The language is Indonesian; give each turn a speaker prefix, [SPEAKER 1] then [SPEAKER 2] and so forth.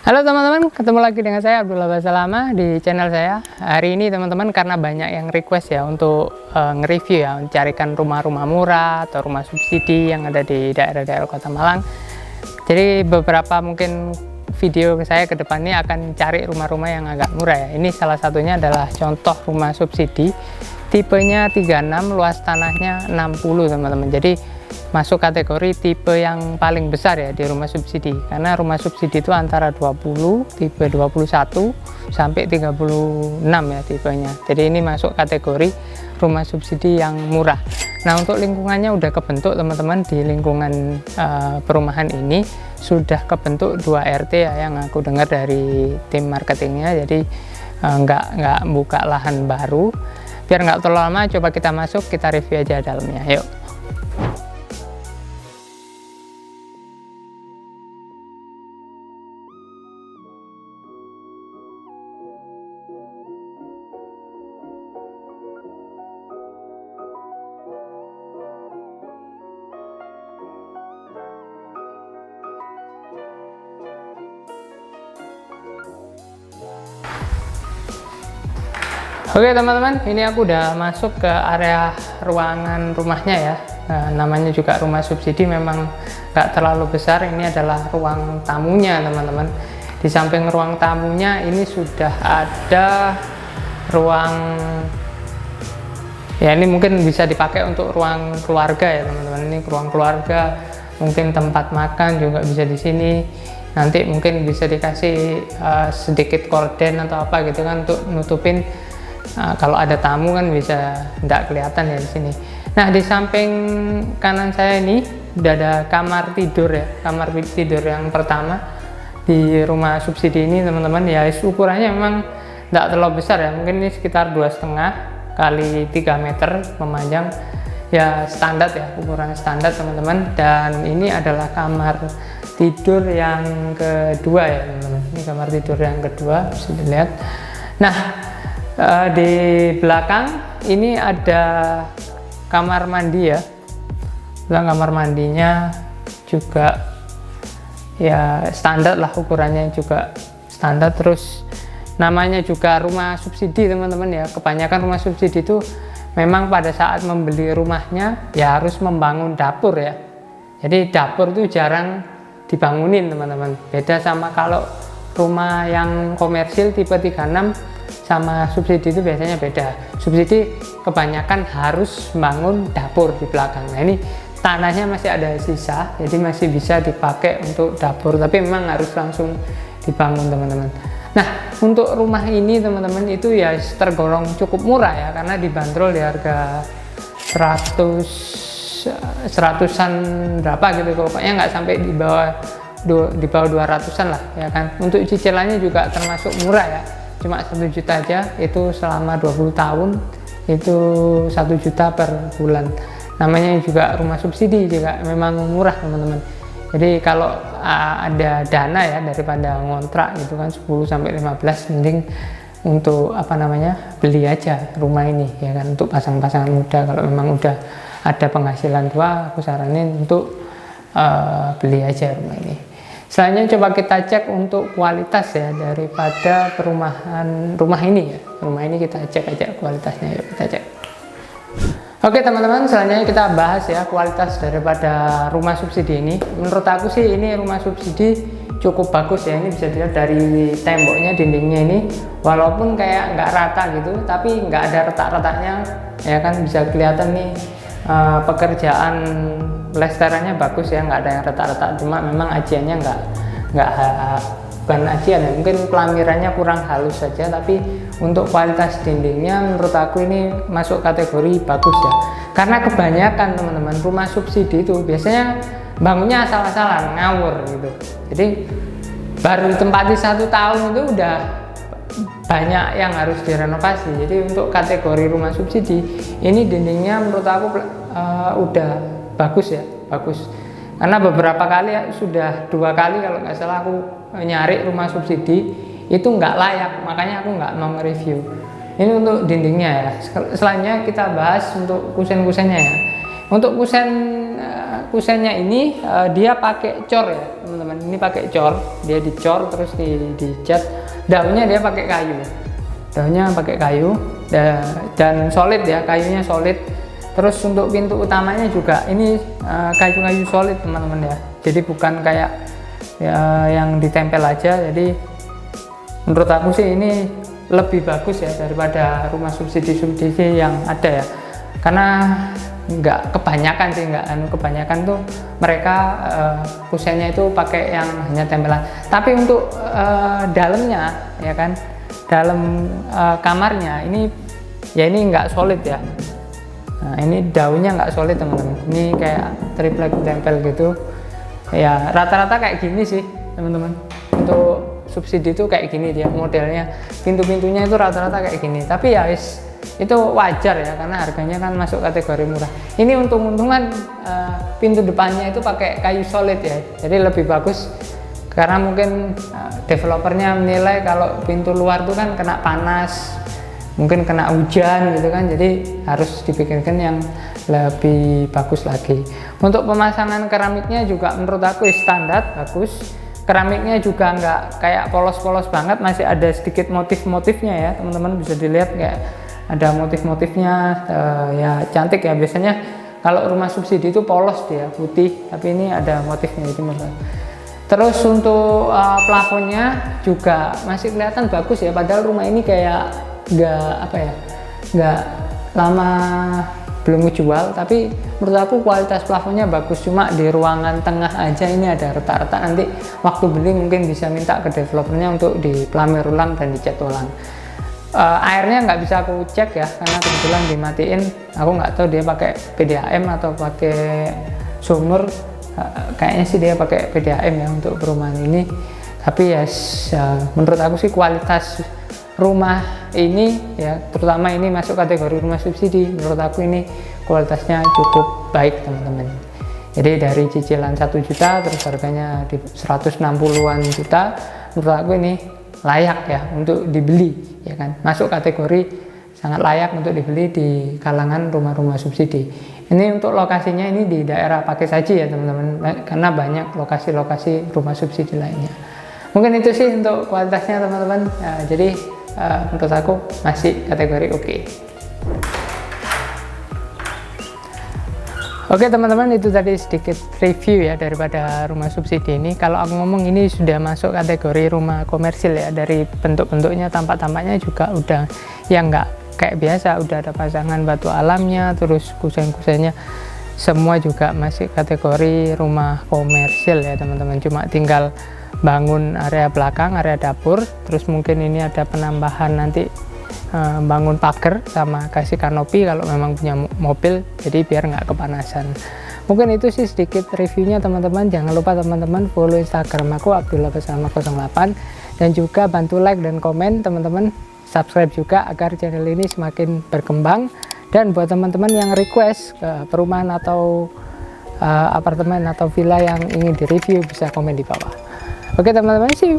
[SPEAKER 1] Halo teman-teman, ketemu lagi dengan saya Abdullah Basalama di channel saya. Hari ini teman-teman, karena banyak yang request ya untuk nge-review ya, mencarikan rumah-rumah murah atau rumah subsidi yang ada di daerah-daerah Kota Malang. Jadi beberapa mungkin video saya ke depan ini akan cari rumah-rumah yang agak murah ya. Ini salah satunya adalah contoh rumah subsidi, tipenya 36, luas tanahnya 60 teman-teman. Jadi masuk kategori tipe yang paling besar ya di rumah subsidi, karena rumah subsidi itu antara 20, tipe 21 sampai 36 ya tipenya. Jadi ini masuk kategori rumah subsidi yang murah. Nah, untuk lingkungannya udah kebentuk teman-teman. Di lingkungan perumahan ini sudah kebentuk 2 RT ya, yang aku dengar dari tim marketingnya. Jadi nggak buka lahan baru. Biar nggak terlalu lama, coba kita masuk, kita review aja dalamnya. Yuk. Oke teman-teman, ini aku udah masuk ke area ruangan rumahnya ya. Namanya juga rumah subsidi, memang nggak terlalu besar. Ini adalah ruang tamunya teman-teman. Di samping ruang tamunya ini sudah ada ruang, ya ini mungkin bisa dipakai untuk ruang keluarga ya teman-teman. Ini ruang keluarga, mungkin tempat makan juga bisa di sini. Nanti mungkin bisa dikasih sedikit korden atau apa gitu kan, untuk nutupin kalau ada tamu kan bisa tidak kelihatan ya di sini. Nah, di samping kanan saya ini udah ada kamar tidur ya, kamar tidur yang pertama di rumah subsidi ini teman-teman. Ya ukurannya memang tidak terlalu besar ya, mungkin ini sekitar 2,5 kali 3 meter memanjang ya, standar ya, ukuran standar teman-teman. Dan ini adalah kamar tidur yang kedua ya teman-teman. Ini kamar tidur yang kedua, bisa dilihat. Nah, di belakang ini ada kamar mandi ya. Kamar mandinya juga ya standar lah, ukurannya juga standar. Terus namanya juga rumah subsidi teman-teman ya. Kebanyakan rumah subsidi itu memang pada saat membeli rumahnya ya harus membangun dapur ya. Jadi dapur itu jarang dibangunin teman-teman. Beda sama kalau rumah yang komersil tipe 36 sama subsidi itu biasanya beda. Subsidi kebanyakan harus bangun dapur di belakang. Nah, ini tanahnya masih ada sisa, jadi masih bisa dipakai untuk dapur, tapi memang harus langsung dibangun teman-teman. Nah, untuk rumah ini teman-teman itu ya tergolong cukup murah ya, karena dibanderol di harga 100-an berapa gitu, pokoknya nggak sampai di bawah 200-an lah ya kan. Untuk cicilannya juga termasuk murah ya, cuma 1 juta aja, itu selama 20 tahun itu 1 juta per bulan. Namanya juga rumah subsidi, juga memang murah teman-teman. Jadi kalau ada dana ya, daripada ngontrak gitu kan 10-15, mending untuk apa namanya, beli aja rumah ini ya kan. Untuk pasangan muda, kalau memang udah ada penghasilan tua, aku saranin untuk beli aja rumah ini. Selanjutnya coba kita cek untuk kualitas ya daripada rumah ini ya. Rumah ini kita cek aja kualitasnya, yuk kita cek. Oke teman-teman, selanjutnya kita bahas ya kualitas daripada rumah subsidi ini. Menurut aku sih ini rumah subsidi cukup bagus ya. Ini bisa dilihat dari temboknya, dindingnya ini, walaupun kayak nggak rata gitu, tapi nggak ada retak-retaknya ya kan. Bisa kelihatan nih pekerjaan plesterannya bagus ya, nggak ada yang retak-retak. Cuma memang ajiannya bukan ajian ya, mungkin pelamirannya kurang halus saja. Tapi untuk kualitas dindingnya menurut aku ini masuk kategori bagus ya, karena kebanyakan teman-teman rumah subsidi itu biasanya bangunnya asal-asalan, ngawur gitu. Jadi baru ditempati 1 tahun itu udah banyak yang harus direnovasi. Jadi untuk kategori rumah subsidi ini dindingnya menurut aku udah bagus ya, bagus. Karena beberapa kali ya, sudah 2 kali kalau nggak salah aku nyari rumah subsidi itu nggak layak, makanya aku nggak mau nge-review. Ini untuk dindingnya ya. Selanjutnya kita bahas untuk kusen-kusennya ya. Untuk kusennya ini dia pakai cor ya teman-teman. Ini pakai cor, dia dicor terus dicat. Daunnya dia pakai kayu, daunnya pakai kayu dan solid ya, kayunya solid. Terus untuk pintu utamanya juga ini kayu-kayu solid teman-teman ya, jadi bukan kayak ya, yang ditempel aja. Jadi menurut aku sih ini lebih bagus ya daripada rumah subsidi yang ada ya, karena nggak kebanyakan sih, kebanyakan tuh mereka kusennya itu pakai yang hanya tempelan. Tapi untuk dalamnya ya kan, dalam kamarnya ini ya ini nggak solid ya. Nah, ini daunnya nggak solid teman-teman, ini kayak triplek tempel gitu ya. Rata-rata kayak gini sih teman-teman, untuk subsidi itu kayak gini dia modelnya, pintu-pintunya itu rata-rata kayak gini. Tapi ya itu wajar ya, karena harganya kan masuk kategori murah. Ini untung-untungan pintu depannya itu pakai kayu solid ya, jadi lebih bagus. Karena mungkin developernya menilai kalau pintu luar tuh kan kena panas, mungkin kena hujan gitu kan, jadi harus dibikinkan yang lebih bagus lagi. Untuk pemasangan keramiknya juga menurut aku standar bagus. Keramiknya juga nggak kayak polos-polos banget, masih ada sedikit motif-motifnya ya teman-teman, bisa dilihat kayak ada motif-motifnya ya, cantik ya. Biasanya kalau rumah subsidi itu polos dia putih, tapi ini ada motifnya itu. Terus untuk plafonnya juga masih kelihatan bagus ya, padahal rumah ini kayak nggak lama belum dijual, tapi menurut aku kualitas plafonnya bagus. Cuma di ruangan tengah aja ini ada retak-retak, nanti waktu beli mungkin bisa minta ke developernya untuk diplamir ulang dan dicat ulang. Airnya nggak bisa aku cek ya, karena kebetulan dimatiin. Aku nggak tahu dia pakai PDAM atau pakai sumur. Kayaknya sih dia pakai PDAM ya untuk perumahan ini. Tapi ya menurut aku sih kualitas rumah ini ya, terutama ini masuk kategori rumah subsidi, menurut aku ini kualitasnya cukup baik teman-teman. Jadi dari cicilan 1 juta terus harganya di 160-an juta, menurut aku ini layak ya untuk dibeli ya kan, masuk kategori sangat layak untuk dibeli di kalangan rumah-rumah subsidi. Ini untuk lokasinya ini di daerah Pakissaji ya teman-teman, karena banyak lokasi-lokasi rumah subsidi lainnya. Mungkin itu sih untuk kualitasnya teman-teman. Jadi menurut aku masih kategori oke. Oke teman-teman, itu tadi sedikit review ya daripada rumah subsidi ini. Kalau aku ngomong ini sudah masuk kategori rumah komersil ya, dari bentuk-bentuknya, tampak-tampaknya juga udah yang nggak kayak biasa, udah ada pasangan batu alamnya, terus kusen-kusennya semua juga masih kategori rumah komersil ya teman-teman. Cuma tinggal bangun area belakang, area dapur, terus mungkin ini ada penambahan nanti bangun pagar sama kasih kanopi kalau memang punya mobil, jadi biar nggak kepanasan. Mungkin itu sih sedikit reviewnya teman-teman. Jangan lupa teman-teman follow Instagram aku Abdullah08, dan juga bantu like dan komen teman-teman, subscribe juga agar channel ini semakin berkembang. Dan buat teman-teman yang request ke perumahan atau apartemen atau villa yang ingin direview, bisa komen di bawah. Oke teman-teman, see you.